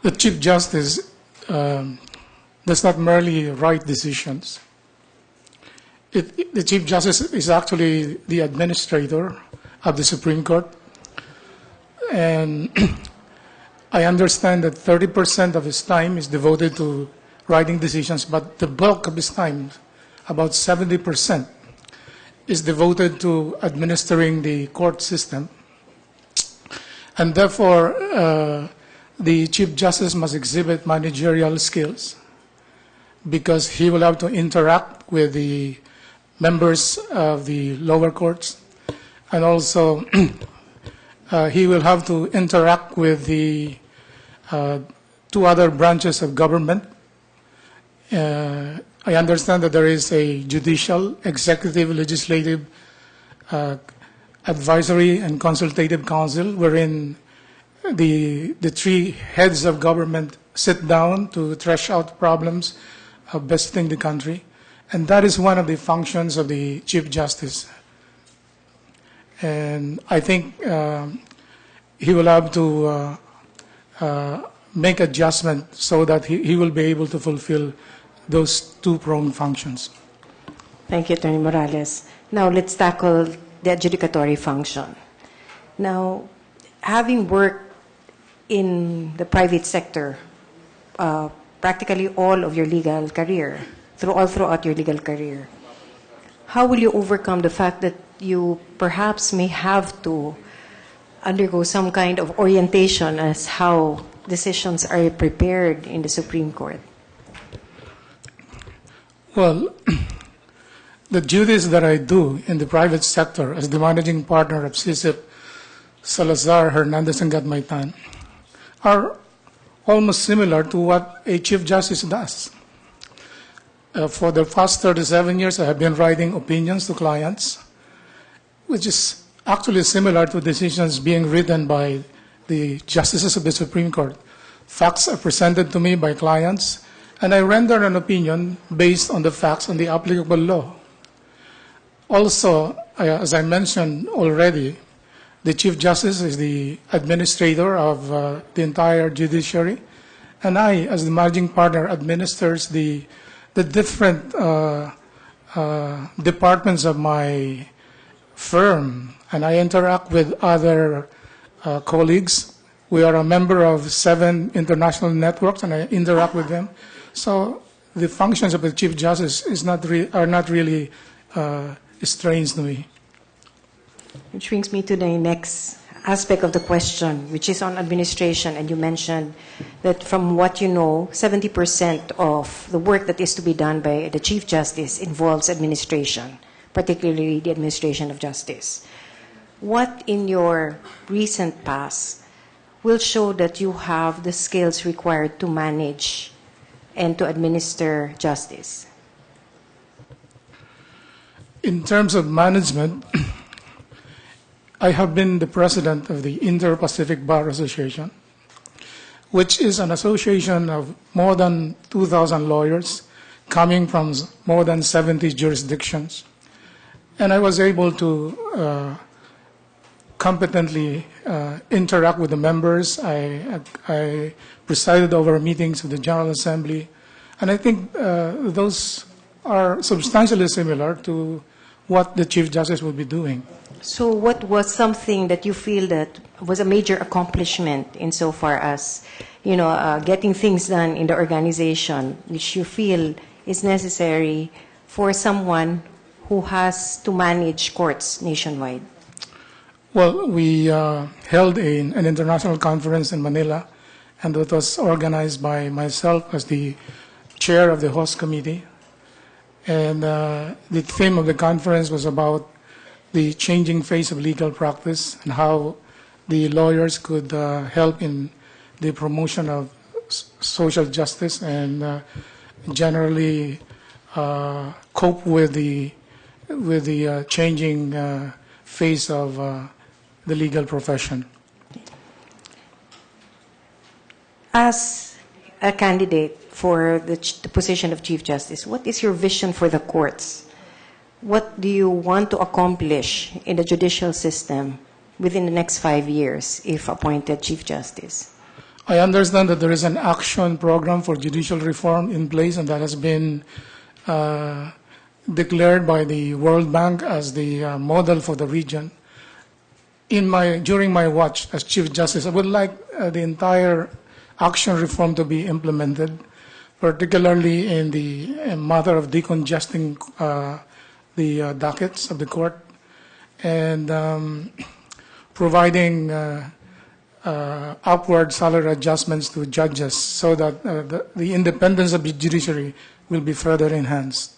The Chief Justice does not merely write decisions. The Chief Justice is actually the administrator of the Supreme Court. And I understand that 30% of his time is devoted to writing decisions, but the bulk of his time, about 70%, is devoted to administering the court system. And therefore, the Chief Justice must exhibit managerial skills because he will have to interact with the members of the lower courts, and also he will have to interact with the two other branches of government. I understand that there is a judicial, executive, legislative, advisory, and consultative council wherein the three heads of government sit down to thresh out problems of benefiting the country. And that is one of the functions of the Chief Justice. And I think he will have to make adjustment so that he will be able to fulfill those two pronged functions. Thank you, Attorney Morales. Now let's tackle the adjudicatory function. Now, having worked in the private sector practically all of your legal career, throughout your legal career, how will you overcome the fact that you perhaps may have to undergo some kind of orientation as how decisions are prepared in the Supreme Court? Well, the duties that I do in the private sector as the managing partner of CISIP Salazar Hernandez and Gatmaytan are almost similar to what a Chief Justice does. For the past 37 years, I have been writing opinions to clients, which is actually similar to decisions being written by the justices of the Supreme Court. Facts are presented to me by clients, and I render an opinion based on the facts and the applicable law. Also, as I mentioned already, the Chief Justice is the administrator of the entire judiciary, and I, as the managing partner, administers the different departments of my firm, and I interact with other colleagues. We are a member of 7 international networks, and I interact with them. So the functions of the Chief Justice are not really strange to me. Which brings me to the next aspect of the question, which is on administration. And you mentioned that from what you know, 70% of the work that is to be done by the Chief Justice involves administration, particularly the administration of justice. What in your recent past will show that you have the skills required to manage and to administer justice? In terms of management, I have been the president of the Inter-Pacific Bar Association, which is an association of more than 2,000 lawyers coming from more than 70 jurisdictions. And I was able to competently interact with the members. I presided over meetings of the General Assembly, and I think those are substantially similar to what the Chief Justice will be doing. So what was something that you feel that was a major accomplishment insofar as, getting things done in the organization, which you feel is necessary for someone who has to manage courts nationwide? Well, we held an international conference in Manila, and it was organized by myself as the chair of the host committee. And the theme of the conference was about the changing face of legal practice and how the lawyers could help in the promotion of social justice and generally cope with the changing face of the legal profession. As a candidate for the position of Chief Justice, what is your vision for the courts? What do you want to accomplish in the judicial system within the next 5 years if appointed Chief Justice? I understand that there is an action program for judicial reform in place, and that has been declared by the World Bank as the model for the region. During my watch as Chief Justice, I would like the entire action reform to be implemented, particularly in the matter of decongesting the dockets of the court and providing upward salary adjustments to judges so that the independence of the judiciary will be further enhanced.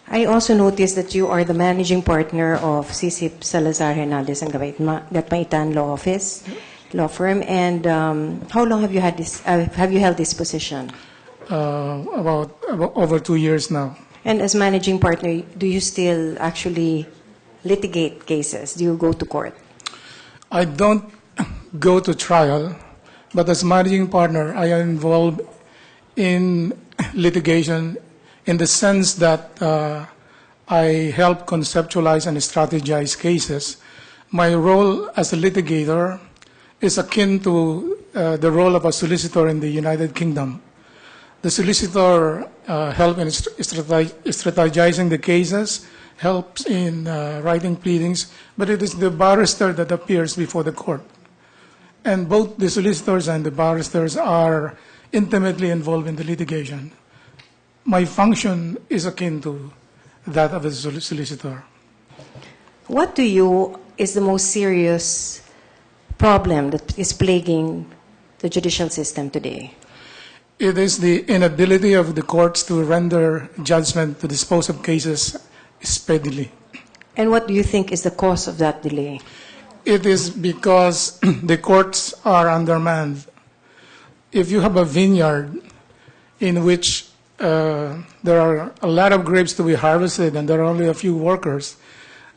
I also noticed that you are the managing partner of CCIP Salazar Hernandez and Gatmaitan law firm, and how long have you had this? Have you held this position? About over 2 years now. And as managing partner, do you still actually litigate cases? Do you go to court? I don't go to trial, but as managing partner, I am involved in litigation in the sense that I help conceptualize and strategize cases. My role as a litigator is akin to the role of a solicitor in the United Kingdom. The solicitor helps in strategizing the cases, helps in writing pleadings, but it is the barrister that appears before the court. And both the solicitors and the barristers are intimately involved in the litigation. My function is akin to that of a solicitor. What to you is the most serious problem that is plaguing the judicial system today? It is the inability of the courts to render judgment to dispose of cases speedily. And what do you think is the cause of that delay? It is because the courts are undermanned. If you have a vineyard in which there are a lot of grapes to be harvested and there are only a few workers,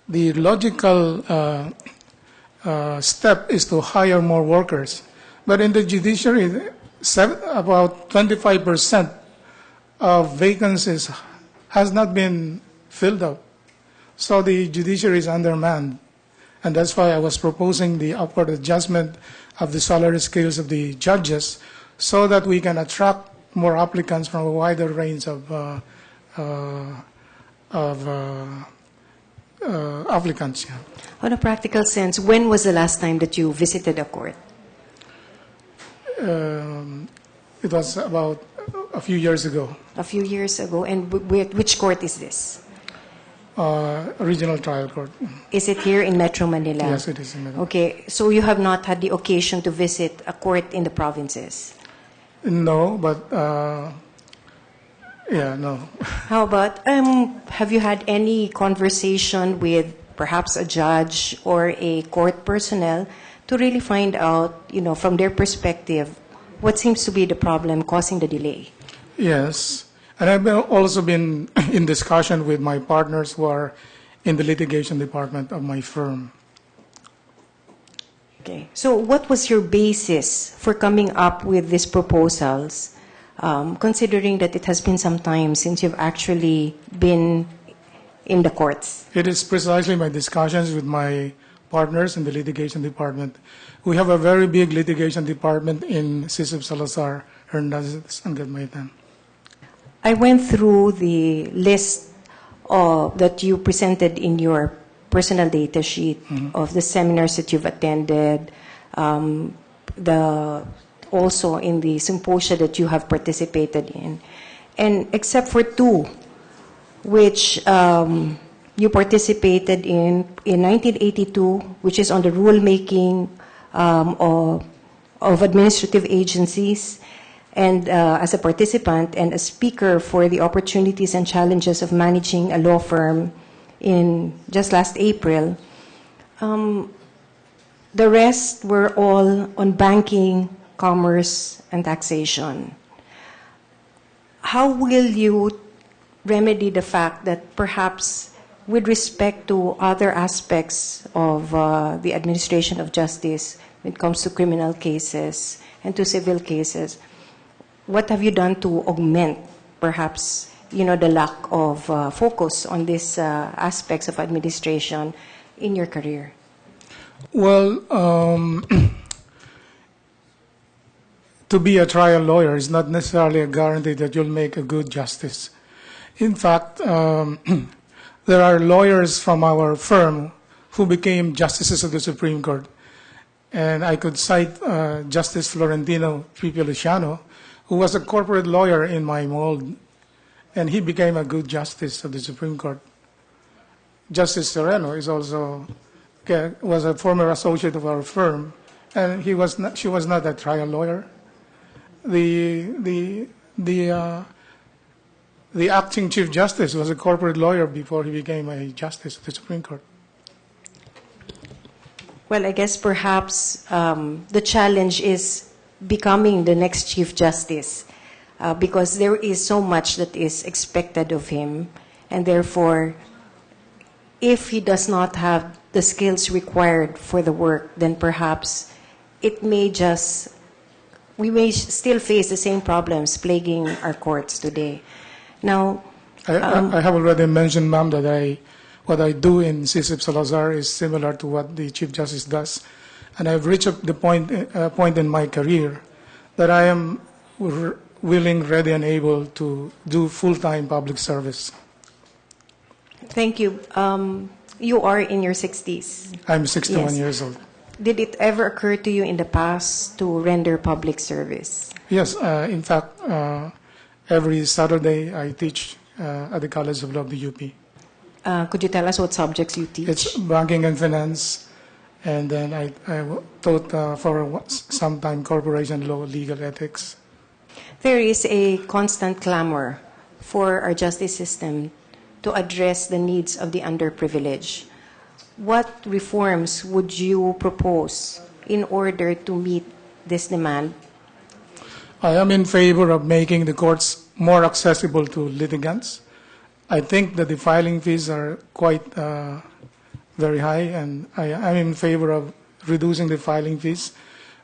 the logical step is to hire more workers. But in the judiciary, about 25% of vacancies has not been filled up. So the judiciary is undermanned. And that's why I was proposing the upward adjustment of the salary scales of the judges so that we can attract more applicants from a wider range of applicants. Yeah. On a practical sense, when was the last time that you visited a court? It was about a few years ago. A few years ago. And which court is this? Regional trial court. Is it here in Metro Manila? Yes, it is in Manila. Okay, so you have not had the occasion to visit a court in the provinces? No, but no. How about, have you had any conversation with perhaps a judge or a court personnel to really find out, from their perspective, what seems to be the problem causing the delay? Yes. And I've also been in discussion with my partners who are in the litigation department of my firm. Okay. So what was your basis for coming up with these proposals, considering that it has been some time since you've actually been in the courts? It is precisely my discussions with my partners in the litigation department. We have a very big litigation department in CCIP Salazar Hernandez and Gatmaitan. I went through the list that you presented in your personal data sheet of the seminars that you've attended, also in the symposia that you have participated in. And except for two, which you participated in 1982, which is on the rulemaking of administrative agencies, and as a participant and a speaker for the opportunities and challenges of managing a law firm in just last April. The rest were all on banking, commerce, and taxation. How will you remedy the fact that perhaps with respect to other aspects of the administration of justice when it comes to criminal cases and to civil cases, what have you done to augment, perhaps, the lack of focus on these aspects of administration in your career? Well, to be a trial lawyer is not necessarily a guarantee that you'll make a good justice. In fact, there are lawyers from our firm who became justices of the Supreme Court. And I could cite Justice Florentino Luciano, who was a corporate lawyer in my mold, and he became a good justice of the Supreme Court. Justice Sereno is also was a former associate of our firm, and she was not a trial lawyer. The acting Chief Justice was a corporate lawyer before he became a justice of the Supreme Court. Well, I guess perhaps the challenge is becoming the next Chief Justice because there is so much that is expected of him, and therefore, if he does not have the skills required for the work, then perhaps we may still face the same problems plaguing our courts today. Now, I have already mentioned, ma'am, that what I do in CSIP Salazar is similar to what the Chief Justice does. And I've reached the point in my career that I am willing, ready, and able to do full-time public service. Thank you. You are in your 60s. I'm 61 Yes. years old. Did it ever occur to you in the past to render public service? Yes, in fact, every Saturday I teach at the College of Law of the UP. Could you tell us what subjects you teach? It's banking and finance, and then I taught for some time corporation law, legal ethics. There is a constant clamor for our justice system to address the needs of the underprivileged. What reforms would you propose in order to meet this demand? I am in favor of making the courts more accessible to litigants. I think that the filing fees are quite very high, and I'm in favor of reducing the filing fees.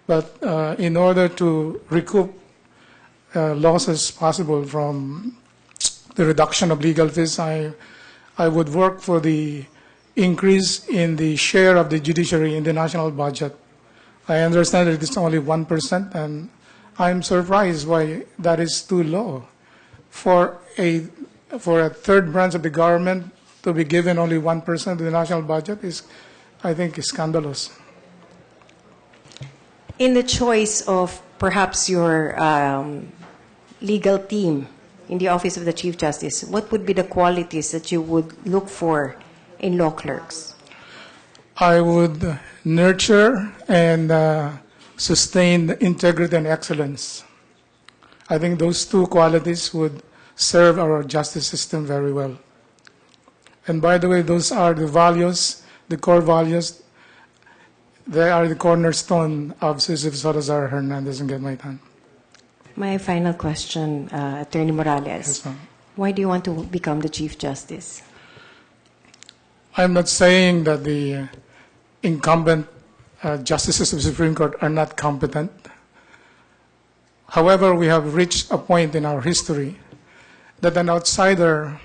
But in order to recoup losses possible from the reduction of legal fees, I would work for the increase in the share of the judiciary in the national budget. I understand that it's only 1%, and I'm surprised why that is too low. For a third branch of the government to be given only 1% of the national budget is, I think, scandalous. In the choice of perhaps your legal team in the Office of the Chief Justice, what would be the qualities that you would look for in law clerks? I would nurture and sustain integrity and excellence. I think those two qualities would serve our justice system very well. And by the way, those are the values, the core values. They are the cornerstone of CSIP Salazar Hernandez and Getmaitan. My final question, Attorney Morales. Yes, ma'am. Why do you want to become the Chief Justice? I'm not saying that the incumbent justices of the Supreme Court are not competent. However, we have reached a point in our history that an outsider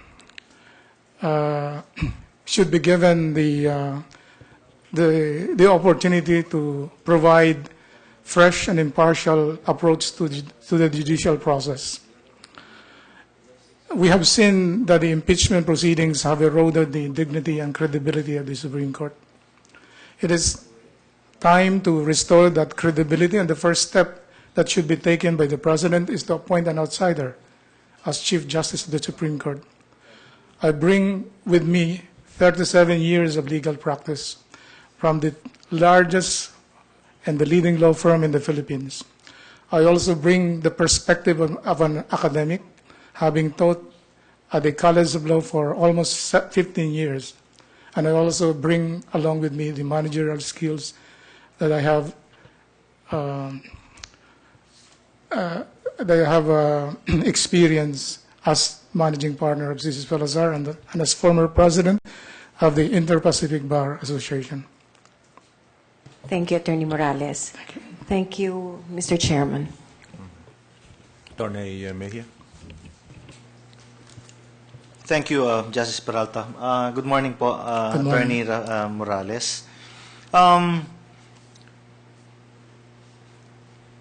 should be given the opportunity to provide fresh and impartial approach to the judicial process. We have seen that the impeachment proceedings have eroded the dignity and credibility of the Supreme Court. It is time to restore that credibility, and the first step that should be taken by the President is to appoint an outsider as Chief Justice of the Supreme Court. I bring with me 37 years of legal practice from the largest and the leading law firm in the Philippines. I also bring the perspective of an academic, having taught at the College of Law for almost 15 years. And I also bring along with me the managerial skills that I have experience as managing partner of CSIP Salazar and as former president of the Inter-Pacific Bar Association. Thank you, Attorney Morales. Thank you, Mr. Chairman. Attorney Mejia. Thank you, Justice Peralta. Good morning po, Good morning. Attorney Morales.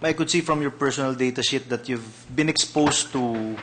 I could see from your personal data sheet that you've been exposed to